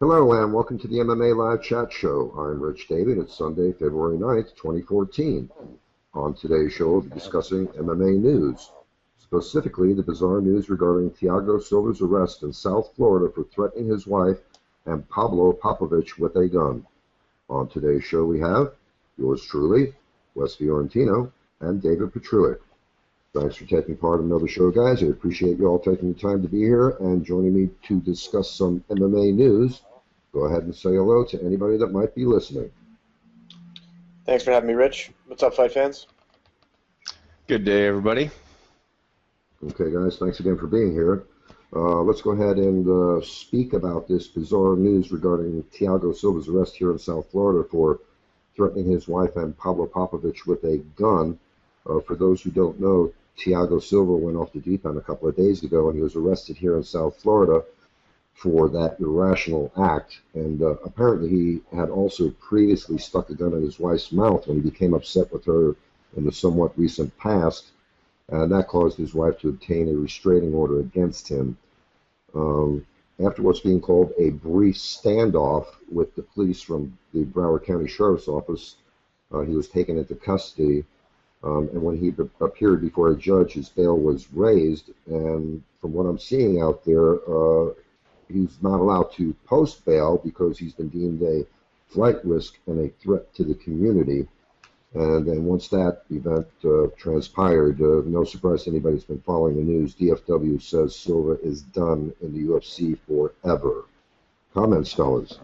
Hello and welcome to the MMA Live Chat Show. I'm Rich Davie. It's Sunday, February 9th, 2014. On today's show, we'll be discussing MMA news, specifically the bizarre news regarding Thiago Silva's arrest in South Florida for threatening his wife and Pablo Popovitch with a gun. On today's show, we have yours truly, Wes Fiorentino, and David Petruick. Thanks for taking part in another show, guys. I appreciate you all taking the time to be here and joining me to discuss some MMA news. Go ahead and say hello to anybody that might be listening. Thanks for having me, Rich. What's up, fight fans? Good day, everybody. Okay, guys, thanks again for being here. Let's go ahead and speak about this bizarre news regarding Thiago Silva's arrest here in South Florida for threatening his wife and Pablo Popovitch with a gun. For those who don't know, Thiago Silva went off the deep end a couple of days ago, and he was arrested here in South Florida for that irrational act. And apparently he had also previously stuck a gun in his wife's mouth when he became upset with her in the somewhat recent past, and that caused his wife to obtain a restraining order against him. After what's being called a brief standoff with the police from the Broward County Sheriff's Office, he was taken into custody. And when he appeared before a judge, his bail was raised, and from what I'm seeing out there, he's not allowed to post bail because he's been deemed a flight risk and a threat to the community. And then once that event transpired, no surprise to anybody who's been following the news, DFW says Silva is done in the UFC forever. Comments, fellas?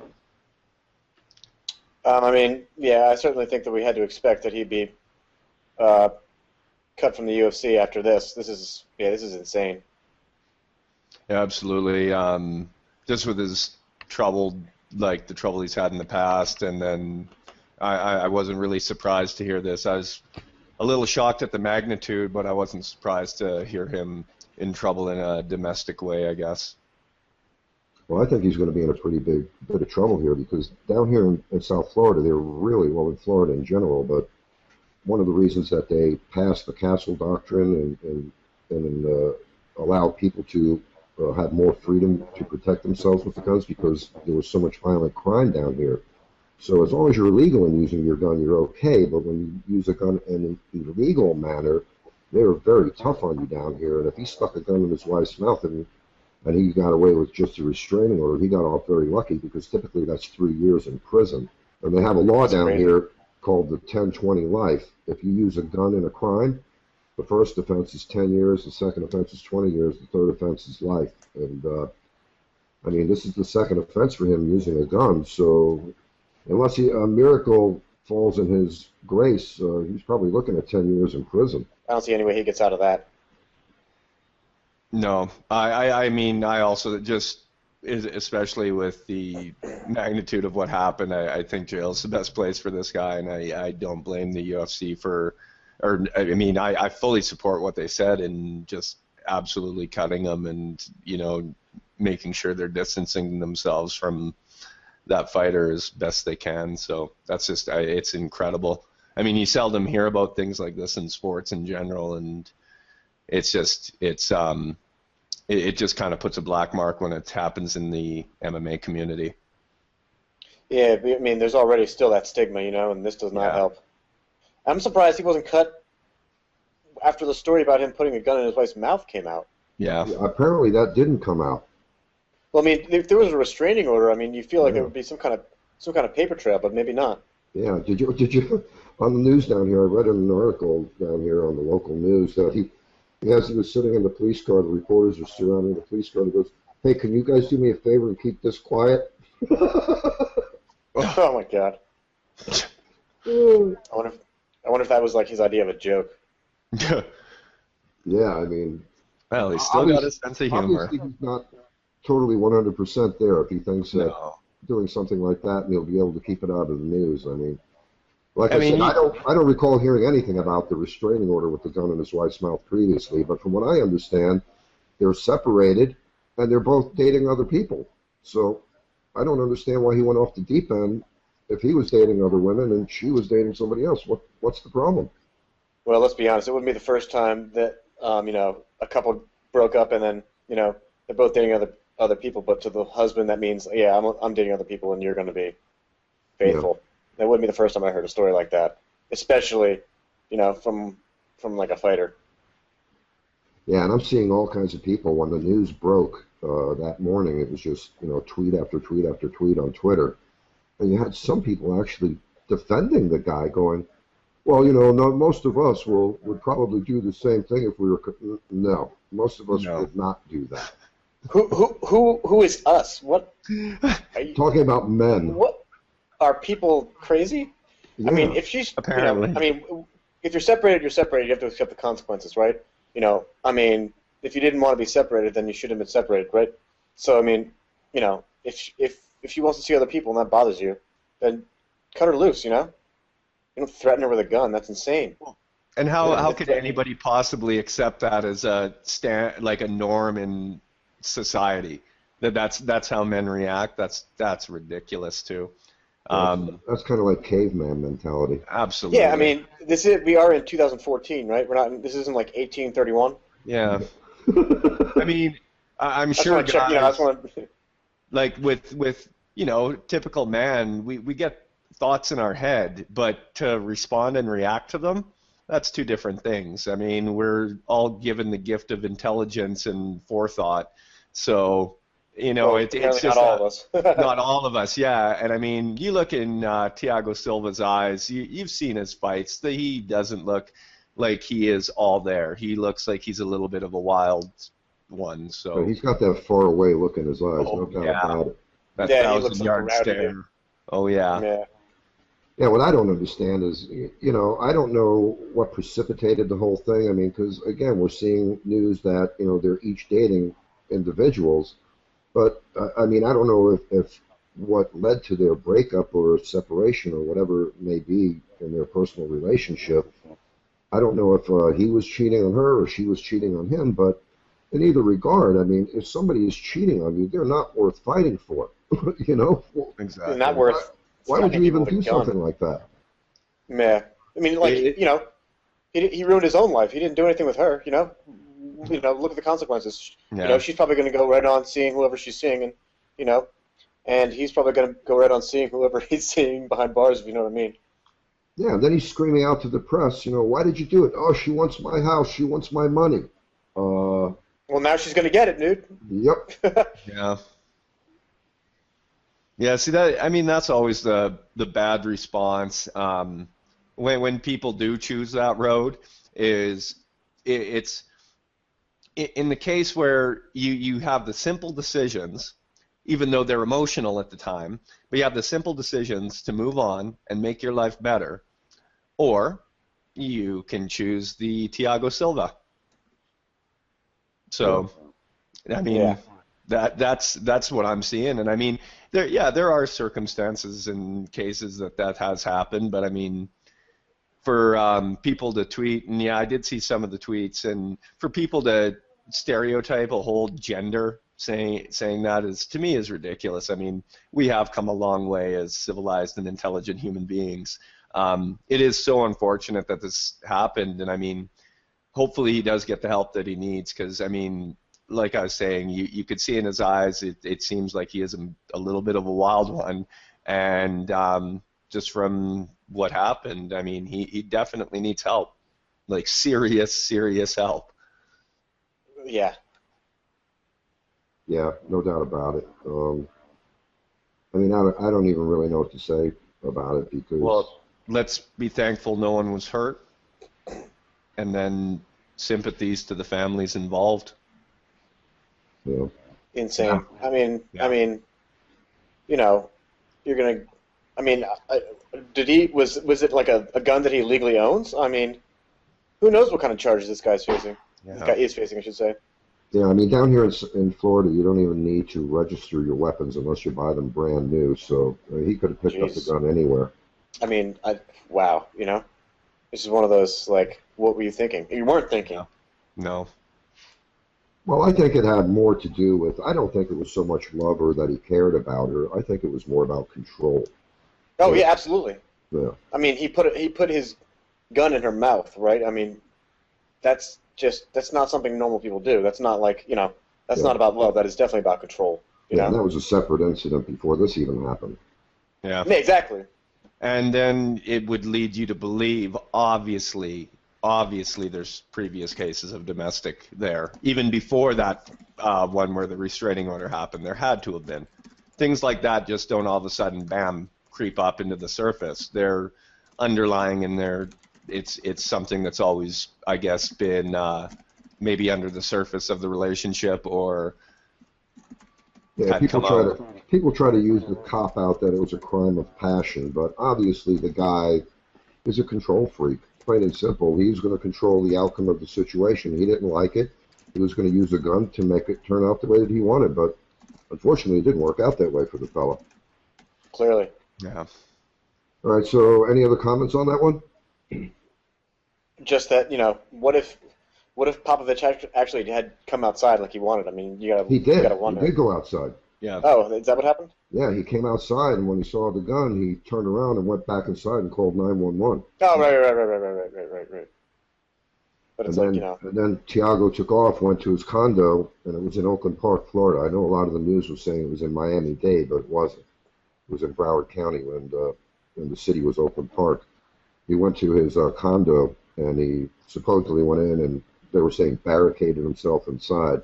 Yeah, I certainly think that we had to expect that he'd be cut from the UFC after this. This is insane. Yeah, absolutely. Just with his trouble, like the trouble he's had in the past, and then I wasn't really surprised to hear this. I was a little shocked at the magnitude, but I wasn't surprised to hear him in trouble in a domestic way, I guess. Well, I think he's going to be in a pretty big bit of trouble here because down here in South Florida, they're really, well, in Florida in general, but one of the reasons that they passed the Castle Doctrine and allowed people to have more freedom to protect themselves with the guns because there was so much violent crime down here. So as long as you're legal in using your gun, you're okay. But when you use a gun in an illegal manner, they're very tough on you down here. And if he stuck a gun in his wife's mouth and he got away with just a restraining order, he got off very lucky because typically that's 3 years in prison. And they have a law down here called the 10-20 life. If you use a gun in a crime, the first offense is 10 years, the second offense is 20 years, the third offense is life. And, this is the second offense for him using a gun, so unless a miracle falls in his grace, he's probably looking at 10 years in prison. I don't see any way he gets out of that. No, I also just, especially with the magnitude of what happened, I think jail's the best place for this guy, and I don't blame the UFC I fully support what they said and just absolutely cutting them and, making sure they're distancing themselves from that fighter as best they can. So that's just, it's incredible. You seldom hear about things like this in sports in general, and it just kind of puts a black mark when it happens in the MMA community. Yeah, there's already still that stigma, and this does not help. I'm surprised he wasn't cut after the story about him putting a gun in his wife's mouth came out. Yeah. Apparently that didn't come out. Well, if there was a restraining order, you feel like there would be some kind of paper trail, but maybe not. Yeah. Did you on the news down here? I read an article down here on the local news that as he was sitting in the police car, the reporters were surrounding the police car. And he goes, "Hey, can you guys do me a favor and keep this quiet?" Oh my God. I wonder if that was like his idea of a joke. Yeah, well, he's still got a sense of humor. Obviously, he's not totally 100% there if he thinks that doing something like that and he'll be able to keep it out of the news. I said, I don't recall hearing anything about the restraining order with the gun in his wife's mouth previously, but from what I understand, they're separated and they're both dating other people. So I don't understand why he went off the deep end if he was dating other women and she was dating somebody else. What's the problem? Well, let's be honest. It wouldn't be the first time that a couple broke up and then they're both dating other people, but to the husband that means, yeah, I'm dating other people and you're going to be faithful. That wouldn't be the first time I heard a story like that, especially, from like a fighter. Yeah, and I'm seeing all kinds of people when the news broke that morning. It was just tweet after tweet after tweet on Twitter, and you had some people actually defending the guy, going, "Well, no, most of us would probably do the same thing if we were." No, most of us would not do that. Who is us? What are you talking about? Men. What are people crazy? Yeah. I mean, if she's apparently, if you're separated, you're separated. You have to accept the consequences, right? I mean, if you didn't want to be separated, then you shouldn't have been separated, right? So, I mean, if she wants to see other people and that bothers you, then cut her loose, You don't threaten her with a gun. That's insane. And how could anybody possibly accept that as a norm in society? That's how men react. That's ridiculous too. That's kind of like caveman mentality. Absolutely. Yeah, I mean, we are in 2014, right? This isn't like 1831. Yeah. I mean, I'm sure guys, like with typical man, we get thoughts in our head, but to respond and react to them, that's two different things. I mean, we're all given the gift of intelligence and forethought, so it's just not all of us. not all of us, yeah. And I mean, you look in Thiago Silva's eyes. You've seen his fights. He doesn't look like he is all there. He looks like he's a little bit of a wild one. So he's got that far away look in his eyes. No doubt about it. That 1,000-yard stare. Oh yeah. Yeah. Yeah, what I don't understand is, I don't know what precipitated the whole thing. I mean, because, again, we're seeing news that, they're each dating individuals. But, I mean, I don't know if what led to their breakup or separation or whatever it may be in their personal relationship. I don't know if he was cheating on her or she was cheating on him. But in either regard, I mean, if somebody is cheating on you, they're not worth fighting for, Exactly. Not worth. Why would you even do something like that? Yeah. I mean, he ruined his own life. He didn't do anything with her, look at the consequences. Yeah. She's probably going to go right on seeing whoever she's seeing, and he's probably going to go right on seeing whoever he's seeing behind bars, if you know what I mean. Yeah, and then he's screaming out to the press, why did you do it? Oh, she wants my house. She wants my money. Well, now she's going to get it, dude. Yep. Yeah. Yeah, see that's always the bad response when people do choose that road. It's in the case where you have the simple decisions, even though they're emotional at the time, but you have the simple decisions to move on and make your life better, or you can choose the Thiago Silva. So, I mean. Yeah. That's what I'm seeing, and I mean, there are circumstances and cases that has happened, but I mean, for people to tweet, and yeah, I did see some of the tweets, and for people to stereotype a whole gender, saying that to me is ridiculous. I mean, we have come a long way as civilized and intelligent human beings. It is so unfortunate that this happened, and I mean, hopefully he does get the help that he needs, because I mean, like I was saying, you could see in his eyes, it seems like he is a little bit of a wild one, and just from what happened, I mean, he definitely needs help, like serious help. Yeah. Yeah, no doubt about it. I mean, I don't even really know what to say about it, because... Well, let's be thankful no one was hurt, and then sympathies to the families involved. Yeah. Insane. Yeah. I mean, you're gonna. I mean, did he was it like a gun that he legally owns? I mean, who knows what kind of charges this guy's facing? Yeah. This guy is facing, I should say. Yeah, I mean, down here in Florida, you don't even need to register your weapons unless you buy them brand new. So he could have picked up the gun anywhere. I mean, wow, this is one of those, like, what were you thinking? You weren't thinking. No. Well, I think it had more to do with, I don't think it was so much love or that he cared about her. I think it was more about control. Oh, yeah, absolutely. Yeah. I mean, he put his gun in her mouth, right? I mean, that's not something normal people do. That's not like, That's Yeah. not about love. That is definitely about control. You Yeah, know? and that was a separate incident before this even happened. Yeah. Yeah, exactly. And then it would lead you to believe, obviously, there's previous cases of domestic there. Even before that one where the restraining order happened, there had to have been. Things like that just don't all of a sudden, bam, creep up into the surface. They're underlying and it's something that's always, I guess, been maybe under the surface of the relationship or Yeah, had come out. people try to use the cop out that it was a crime of passion, but obviously the guy is a control freak. Plain and simple. He was going to control the outcome of the situation. He didn't like it. He was going to use a gun to make it turn out the way that he wanted, but unfortunately, it didn't work out that way for the fellow. Clearly. Yeah. All right. So, any other comments on that one? Just that, what if Popovitch actually had come outside like he wanted? I mean, you He gotta did. He wonder. did go outside. Yeah. Oh, is that what happened? Yeah, he came outside, and when he saw the gun, he turned around and went back inside and called 911. Oh, right. But it's And then Thiago took off, went to his condo, and it was in Oakland Park, Florida. I know a lot of the news was saying it was in Miami-Dade, but it wasn't. It was in Broward County when the city was Oakland Park. He went to his condo, and he supposedly went in, and they were saying barricaded himself inside.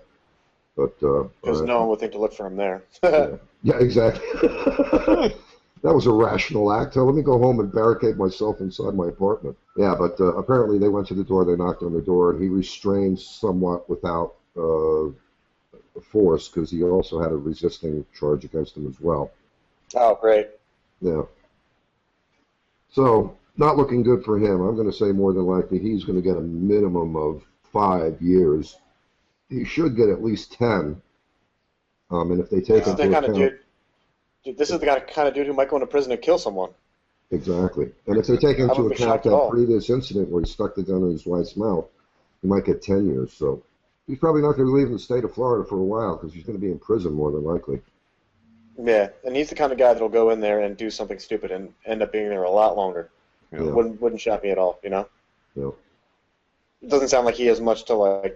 But because no one would think to look for him there. yeah, exactly. That was a rational act. Let me go home and barricade myself inside my apartment. Yeah, but apparently they went to the door, they knocked on the door, and he restrained somewhat without force because he also had a resisting charge against him as well. Oh, great. Yeah. So, not looking good for him. I'm going to say more than likely he's going to get a minimum of 5 years. He should get at least 10. And if they take into account... This is the kind of dude who might go into prison and kill someone. Exactly. And if they take into account that previous incident where he stuck the gun in his wife's mouth, he might get 10 years. So he's probably not going to leave the state of Florida for a while because he's going to be in prison more than likely. Yeah, and he's the kind of guy that'll go in there and do something stupid and end up being there a lot longer. Yeah. Wouldn't shock me at all, Yeah. It doesn't sound like he has much to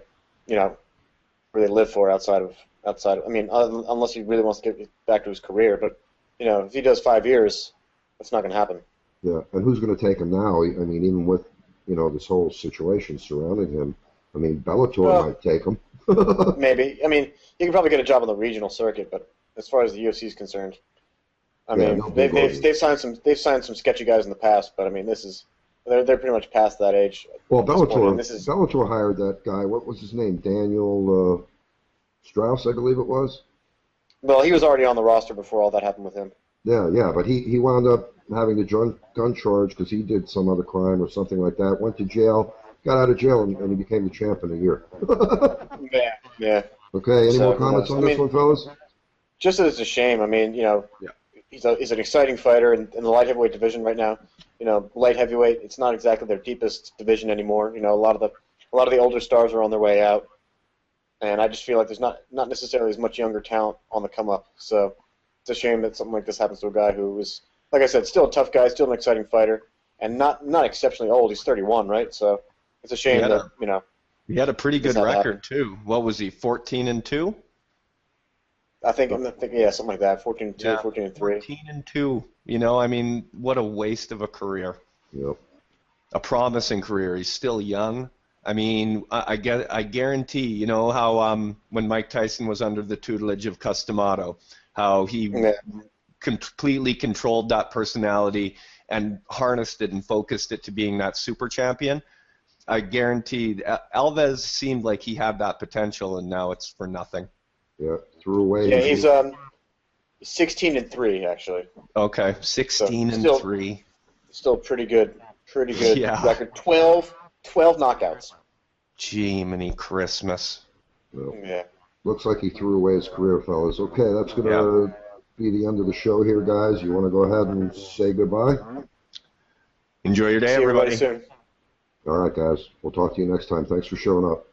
really live for outside of. I mean, unless he really wants to get back to his career. But if he does 5 years, that's not going to happen. Yeah, and who's going to take him now? I mean, even with this whole situation surrounding him, I mean, Bellator might take him. Maybe. I mean, he can probably get a job on the regional circuit, but as far as the UFC is concerned, they've signed some sketchy guys in the past, but I mean, they're pretty much past that age. Well, Bellator hired that guy. What was his name? Daniel Strauss, I believe it was. Well, he was already on the roster before all that happened with him. Yeah, but he wound up having the gun charge because he did some other crime or something like that. Went to jail, got out of jail, and he became the champ in a year. Yeah. Okay, any more comments on this one, fellas? Just that it's a shame. I mean, he's an exciting fighter in the light heavyweight division right now. Light heavyweight, it's not exactly their deepest division anymore. A lot of the older stars are on their way out. And I just feel like there's not necessarily as much younger talent on the come up. So it's a shame that something like this happens to a guy who is, like I said, still a tough guy, still an exciting fighter, and not exceptionally old. He's 31, right? So it's a shame that he had a pretty good record too. What was he? 14-2. I think yeah, something like that. 14-2, 14-3. 14-2. I mean, what a waste of a career. Yep. A promising career. He's still young. I mean, I guarantee, how when Mike Tyson was under the tutelage of Customato, how he completely controlled that personality and harnessed it and focused it to being that super champion. I guarantee Alves seemed like he had that potential, and now it's for nothing. Yeah, threw away. Yeah, he's 16-3 actually. Okay, 16-3. Still pretty good record. 12 knockouts. Jiminy Christmas. Well, looks like he threw away his career, fellas. Okay, that's going to be the end of the show here, guys. You want to go ahead and say goodbye? Enjoy your day, everybody. See everybody soon. All right, guys. We'll talk to you next time. Thanks for showing up.